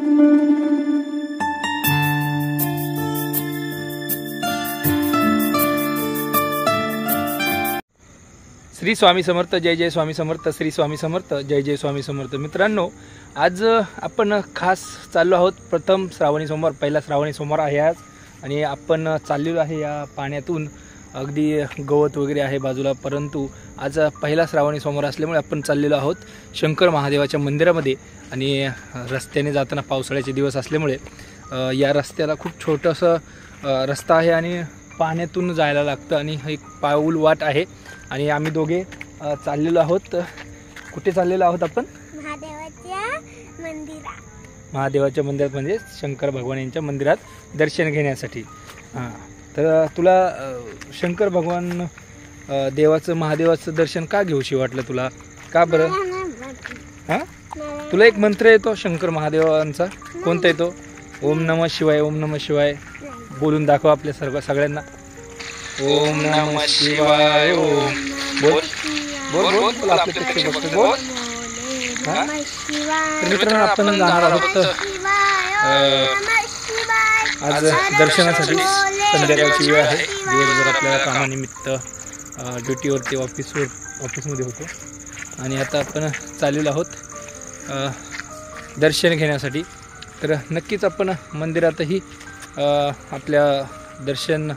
श्री स्वामी समर्थ, जय जय स्वामी समर्थ, श्री स्वामी समर्थ, जय जय स्वामी समर्थ। मित्रांनो, आज आपण खास चाललो आहोत प्रथम श्रावणी सोमवार, पहिला श्रावणी सोमवार आहे आज, आणि आपण चाललेलो आहे या पाण्यातून। अगदी गवत वगैरे आहे बाजूला, परंतु आज पहिला श्रावणी सोमवार असल्यामुळे आपण चाललेलो आहोत शंकर महादेवाच्या मंदिरामध्ये। आणि रस्त्याने जाताना पावसाळ्याचे दिवस असल्यामुळे या रस्त्याला खूप छोटासा रस्ता आहे आणि पाण्यातून जायला लागतं, आणि एक पाऊल वाट आहे। आणि आम्ही दोघे चाललेलो आहोत। कुठे चाललेलो आहोत आपण? महादेवाच्या मंदिरात, म्हणजे शंकर भगवान यांच्या मंदिरात दर्शन घेण्यासाठी। हां, तर तुला शंकर भगवान देवाचं, महादेवाचं दर्शन का घेऊशी वाटलं तुला? का बरं? हां, तुला एक मंत्र येतो शंकर महादेवांचा, कोणता येतो? ओम नमः शिवाय, ओम नमः शिवाय बोलून दाखव आपल्या सगळ्यांना। ओम नमः शिवाय, ओम बोल बोल बोल बोल आपल्या बोल। मित्रांनो, आपण जाणार आहोत आज दर्शनासाठी। संध्याकाळची वेळ आहे, दिवसभर आपल्याला कामानिमित्त ड्युटीवरती ऑफिसमध्ये होतो, आणि आता आपण चाललेलो आहोत दर्शन घेण्यासाठी। तर नक्कीच आपण मंदिरातही आपल्या दर्शन